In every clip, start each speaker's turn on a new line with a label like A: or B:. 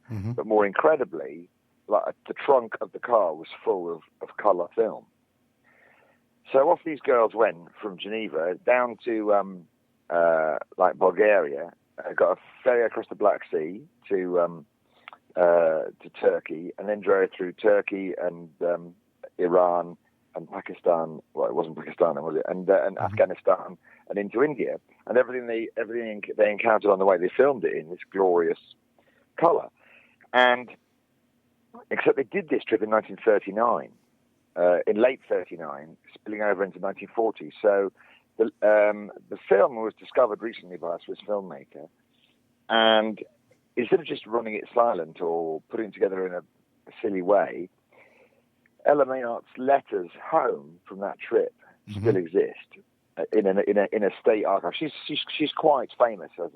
A: but more incredibly, like the trunk of the car was full of colour film. So off these girls went from Geneva down to like Bulgaria, got a ferry across the Black Sea to Turkey, and then drove through Turkey and Iran and Pakistan. Well, it wasn't Pakistan, was it? And Afghanistan and into India. And everything they encountered on the way, they filmed it in this glorious colour. And except they did this trip in 1939, in late 39, spilling over into 1940. So the film was discovered recently by a Swiss filmmaker, and instead of just running it silent or putting it together in a silly way, Ella Maynard's letters home from that trip still exist in a state archive. She's quite famous as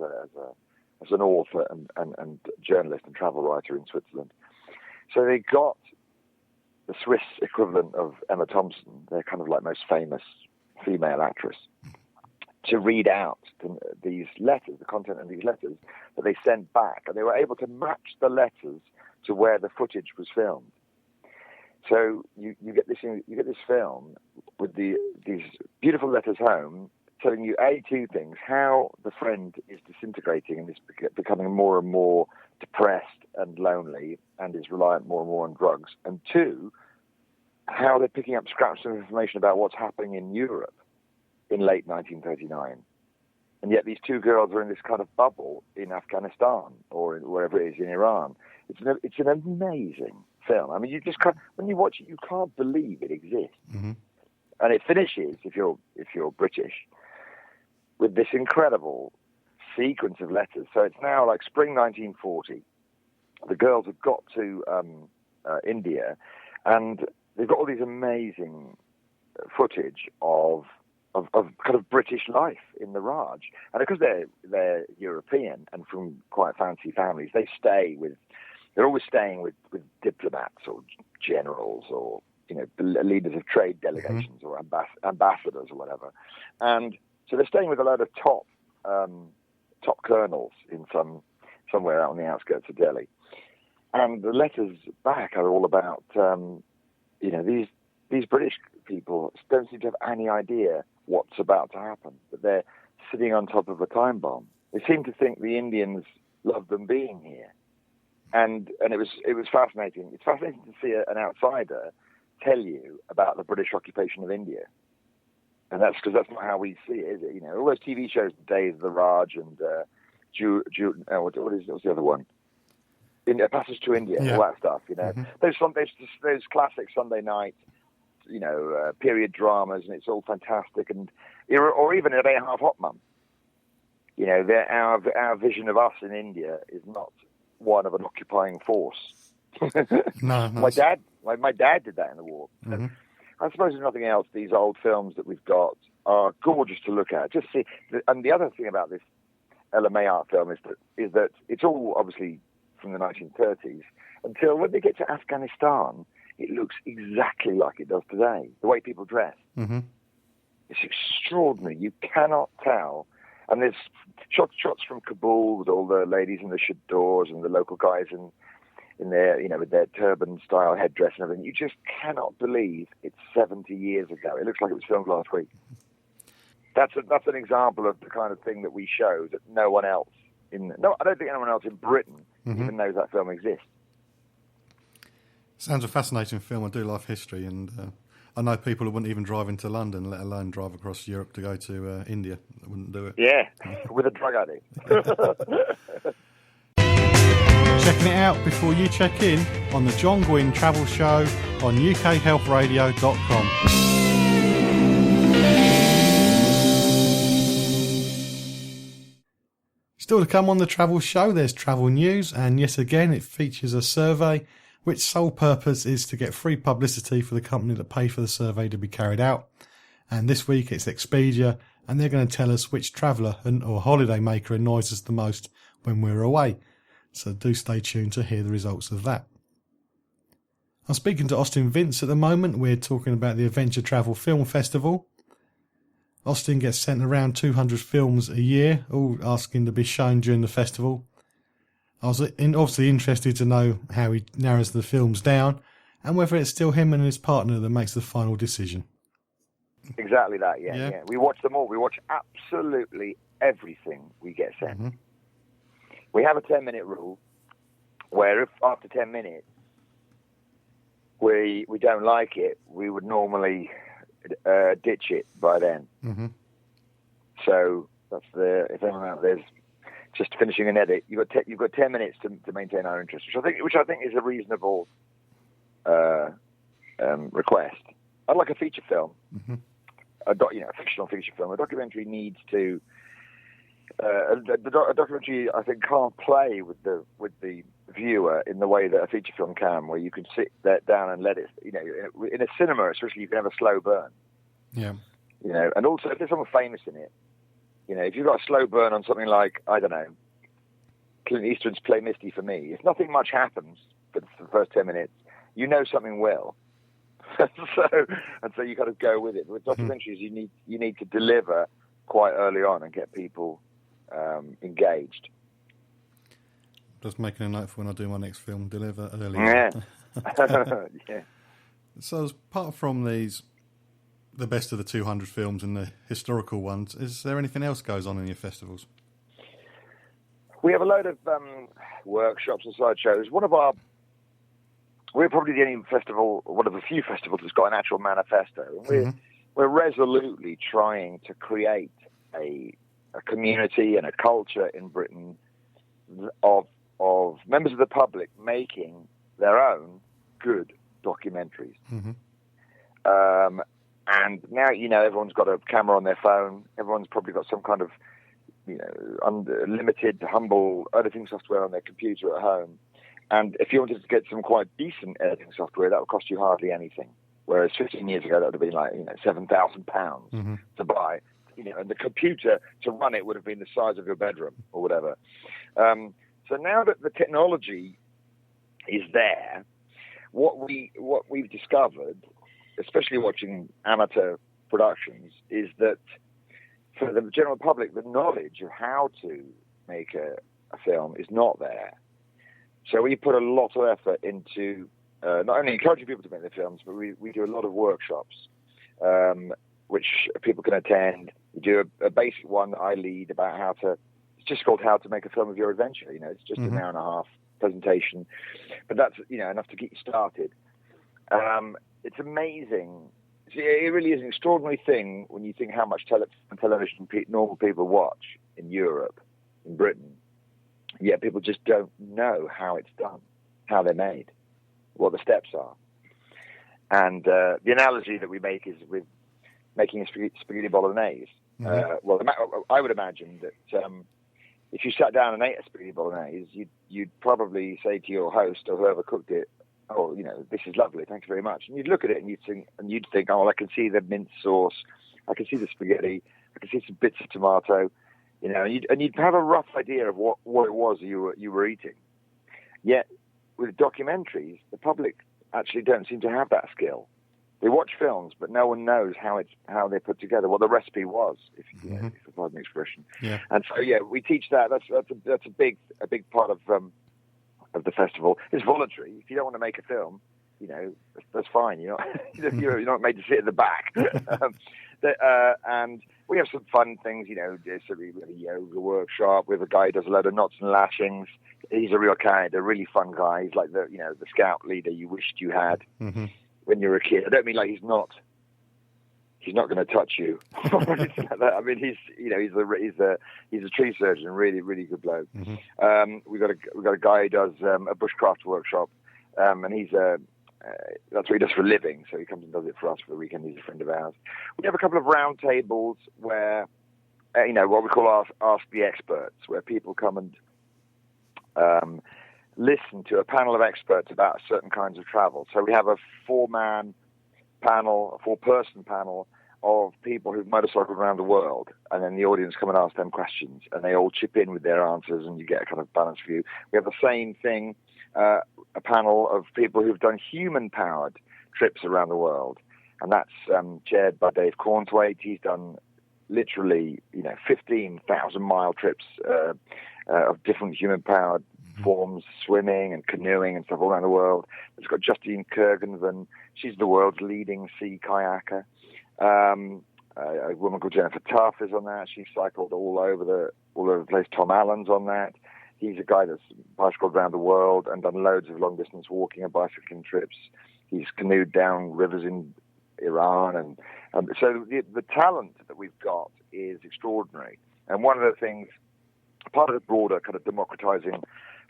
A: an author and journalist and travel writer in Switzerland. So they got the Swiss equivalent of Emma Thompson, their kind of like most famous female actress, to read out these letters, the content of these letters that they sent back, and they were able to match the letters to where the footage was filmed. So you get this film with these beautiful letters home, telling you two things: how the friend is disintegrating and is becoming more and more depressed and lonely, and is reliant more and more on drugs, and two, how they're picking up scraps of information about what's happening in Europe in late 1939. And yet these two girls are in this kind of bubble in Afghanistan or wherever it is in Iran. It's an amazing film. I mean, you just can't, when you watch it, you can't believe it exists. And it finishes, if you're British, with this incredible sequence of letters. So it's now like spring 1940. The girls have got to India, and they've got all these amazing footage of kind of British life in the Raj. And because they're European and from quite fancy families, they're always staying with diplomats or generals or, you know, leaders of trade delegations or ambassadors or whatever. And so they're staying with a load of top colonels in somewhere out on the outskirts of Delhi. And the letters back are all about, you know, these British people don't seem to have any idea what's about to happen, but they're sitting on top of a time bomb. They seem to think the Indians love them being here. And it was fascinating. It's fascinating to see an outsider tell you about the British occupation of India. And that's because that's not how we see it, is it? You know, all those TV shows, Days of the Raj and what's the other one? Passage to India, all that stuff. You know, those classic Sunday night, you know, period dramas, and it's all fantastic. And or even a day and a half Hot Mum. You know, our vision of us in India is not one of an occupying force.
B: No.
A: My dad did that in the war. I suppose there's nothing else. These old films that we've got are gorgeous to look at. Just see, and the other thing about this Ella Maynard film is that it's all obviously from the 1930s until when they get to Afghanistan, it looks exactly like it does today. The way people dress, it's extraordinary. You cannot tell. And there's shots from Kabul with all the ladies in the chadors and the local guys in their, you know, with their turban style headdress and everything. You just cannot believe it's 70 years ago. It looks like it was filmed last week. That's an example of the kind of thing that we show that no one else I don't think anyone else in Britain even knows that film exists.
B: Sounds a fascinating film. I do love history, and I know people who wouldn't even drive into London, let alone drive across Europe to go to India. They wouldn't do it.
A: Yeah, with a drug addict.
B: Checking it out before you check in on the John Guinn Travel Show on ukhealthradio.com. Still to come on the Travel Show, there's travel news, and yet again it features a survey which sole purpose is to get free publicity for the company that paid for the survey to be carried out. And this week it's Expedia, and they're going to tell us which traveller or holiday maker annoys us the most when we're away. So do stay tuned to hear the results of that. I'm speaking to Austin Vince at the moment. We're talking about the Adventure Travel Film Festival. Austin gets sent around 200 films a year, all asking to be shown during the festival. I was obviously interested to know how he narrows the films down and whether it's still him and his partner that makes the final decision.
A: Exactly that, yeah. We watch them all. We watch absolutely everything we get sent.
B: Mm-hmm.
A: We have a 10-minute rule where if after 10 minutes we don't like it, we would normally ditch it by then.
B: Mm-hmm.
A: So that's if anyone out there's just finishing an edit, you've got 10 minutes to maintain our interest, which I think is a reasonable request. Unlike a feature film,
B: mm-hmm.
A: a fictional feature film, a documentary needs to. A documentary, I think, can't play with the viewer in the way that a feature film can, where you can sit down and let it. In a cinema, especially, you can have a slow burn.
B: Yeah.
A: And also if there's someone famous in it, if you've got a slow burn on something like, I don't know, Clint Eastwood's Play Misty for me, if nothing much happens for the first 10 minutes, something will. so you got to go with it. With documentaries, you need to deliver quite early on and get people engaged.
B: Just making a note for when I do my next film, deliver early.
A: Yeah. Yeah.
B: So apart from the best of the 200 films and the historical ones, is there anything else goes on in your festivals?
A: We have a load of workshops and sideshows. We're probably the only festival, one of the few festivals that's got an actual manifesto. And we're resolutely trying to create a community and a culture in Britain of members of the public making their own good documentaries.
B: Mm-hmm.
A: And now, everyone's got a camera on their phone. Everyone's probably got some kind of, limited, humble editing software on their computer at home. And if you wanted to get some quite decent editing software, that would cost you hardly anything. Whereas 15 years ago, that would have been like, £7,000
B: mm-hmm.
A: to buy. And the computer to run it would have been the size of your bedroom or whatever. So now that the technology is there, what we've discovered, especially watching amateur productions, is that for the general public, the knowledge of how to make a film is not there. So we put a lot of effort into not only encouraging people to make their films, but we do a lot of workshops, which people can attend. We do a basic one that I lead about it's just called How to Make a Film of Your Adventure. It's just
B: mm-hmm.
A: an hour and a half presentation, but that's, enough to get you started. It's amazing. It really is an extraordinary thing when you think how much television normal people watch in Europe, in Britain. Yet people just don't know how it's done, how they're made, what the steps are. And the analogy that we make is with making a spaghetti bolognese.
B: Mm-hmm.
A: I would imagine that if you sat down and ate a spaghetti bolognese, you'd probably say to your host or whoever cooked it, "Oh, this is lovely, thank you very much." And you'd look at it and you'd think, "Oh, well, I can see the mint sauce, I can see the spaghetti, I can see some bits of tomato." And you'd have a rough idea of what it was you were eating. Yet, with documentaries, the public actually don't seem to have that skill. They watch films, but no one knows how they're put together, what the recipe was, if you pardon the expression.
B: Yeah.
A: And so, we teach that. That's a big part of the festival. It's voluntary. If you don't want to make a film, that's fine. You're not made to sit at the back. And we have some fun things, so we have a yoga workshop with a guy who does a load of knots and lashings. He's a real character, a really fun guy. He's like the scout leader you wished you had
B: mm-hmm.
A: when you were a kid. I don't mean like he's not going to touch you. I mean, he's a tree surgeon, really, really good bloke.
B: Mm-hmm.
A: We've got a guy who does a bushcraft workshop, and he's that's what he does for a living, so he comes and does it for us for the weekend. He's a friend of ours. We have a couple of round tables where, what we call Ask the Experts, where people come and listen to a panel of experts about certain kinds of travel. So we have a four-person panel of people who've motorcycled around the world, and then the audience come and ask them questions, and they all chip in with their answers, and you get a kind of balanced view. We have the same thing, a panel of people who've done human-powered trips around the world, and that's chaired by Dave Cornthwaite. He's done literally, 15,000-mile trips of different human-powered forms, swimming and canoeing and stuff all around the world. It's got Justine Kurgenven. She's the world's leading sea kayaker. A woman called Jennifer Tuff is on that. She's cycled all over the place. Tom Allen's on that. He's a guy that's bicycled around the world and done loads of long distance walking and bicycling trips. He's canoed down rivers in Iran, and so the talent that we've got is extraordinary. And one of the things, part of the broader kind of democratizing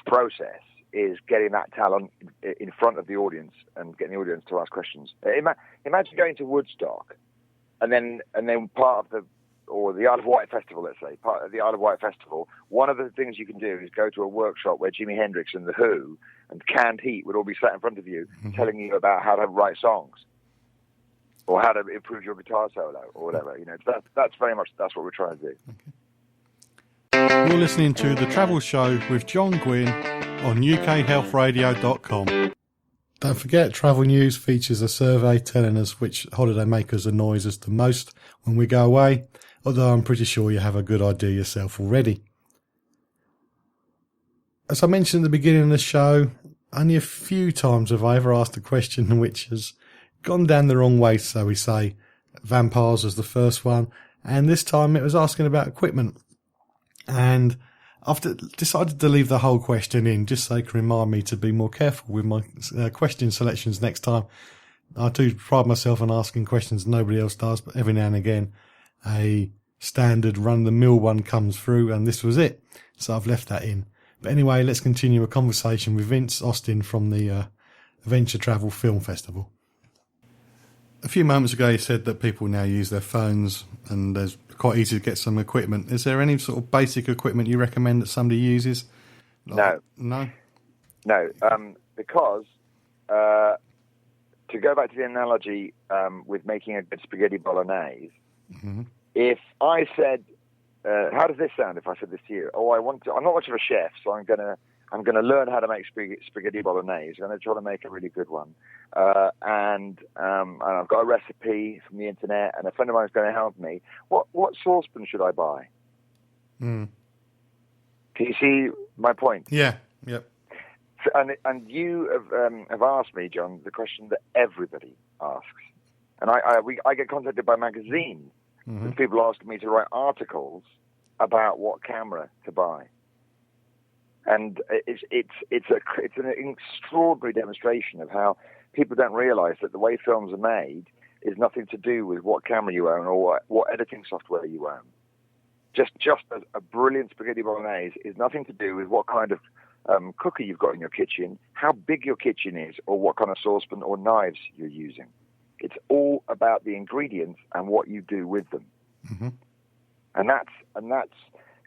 A: process, is getting that talent in front of the audience and getting the audience to ask questions. Imagine going to Woodstock, and then part of the Isle of Wight Festival, let's say, part of the Isle of Wight Festival, one of the things you can do is go to a workshop where Jimi Hendrix and The Who and Canned Heat would all be sat in front of you, telling you about how to write songs or how to improve your guitar solo or whatever. That's very much, that's what we're trying to do.
B: Okay. You're listening to The Travel Show with John Guinn on ukhealthradio.com. Don't forget, Travel News features a survey telling us which holiday makers annoy us the most when we go away, although I'm pretty sure you have a good idea yourself already. As I mentioned at the beginning of the show, only a few times have I ever asked a question which has gone down the wrong way, so we say. Vampires was the first one, and this time it was asking about equipment. And I've decided to leave the whole question in just so they can remind me to be more careful with my question selections next time. I do pride myself on asking questions nobody else does, but every now and again a standard run-of-the-mill one comes through, and this was it. So I've left that in. But anyway, let's continue a conversation with Vince Austin from the Adventure Travel Film Festival. A few moments ago you said that people now use their phones and there's quite easy to get some equipment. Is there any sort of basic equipment you recommend that somebody uses?
A: No. Because to go back to the analogy with making a good spaghetti bolognese, if I said, how does this sound if I said this to you? I'm not much of a chef, so I'm gonna learn how to make spaghetti bolognese. I'm gonna try to make a really good one, and I've got a recipe from the internet, and a friend of mine is going to help me. What saucepan should I buy? Can you see my point?
B: Yeah. Yep.
A: So, and you have asked me, John, the question that everybody asks, and I get contacted by magazines with people asking me to write articles about what camera to buy. And it's an extraordinary demonstration of how people don't realise that the way films are made is nothing to do with what camera you own or what editing software you own. Just as a brilliant spaghetti bolognese is nothing to do with what kind of cooker you've got in your kitchen, how big your kitchen is, or what kind of saucepan or knives you're using. It's all about the ingredients and what you do with them. And that's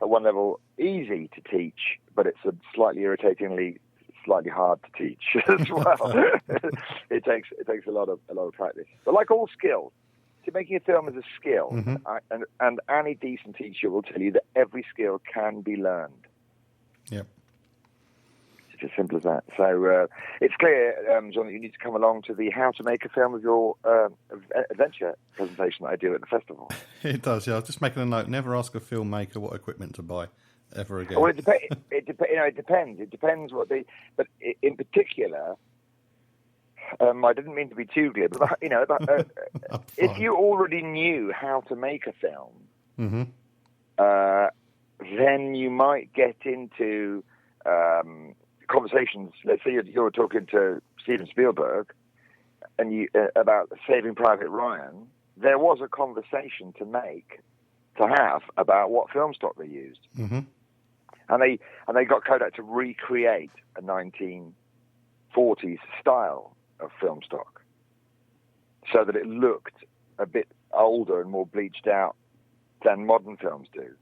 A: at one level easy to teach, but it's slightly hard to teach as well. It takes a lot of practice. But like all skills, making a film is a skill, and any decent teacher will tell you that every skill can be learned.
B: Yep.
A: It's as simple as that. So it's clear, John, that you need to come along to the How to Make a Film of Your Adventure presentation that I do at the festival.
B: It does, yeah. I was just making a note. Never ask a filmmaker what equipment to buy ever again.
A: Well, it depends. It depends what they. But in particular, I didn't mean to be too glib, but if you already knew how to make a film, then you might get into conversations. Let's say you're talking to Steven Spielberg, and you about Saving Private Ryan. There was a conversation to have about what film stock they used, and they got Kodak to recreate a 1940s style of film stock, so that it looked a bit older and more bleached out than modern films do.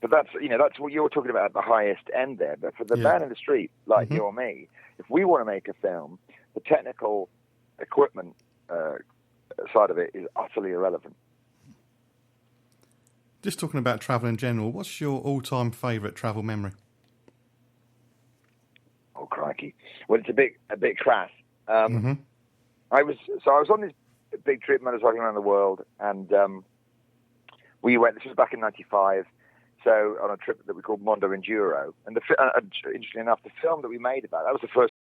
A: But that's what you're talking about at the highest end there. But for the man in the street, like you or me, if we want to make a film, the technical equipment side of it is utterly irrelevant.
B: Just talking about travel in general, what's your all-time favourite travel memory?
A: Oh, crikey! Well, it's a bit crass. I was on this big trip motorcycling around the world, and we went. This was back in '95. So on a trip that we called Mondo Enduro, and interestingly enough, the film that we made about that was the first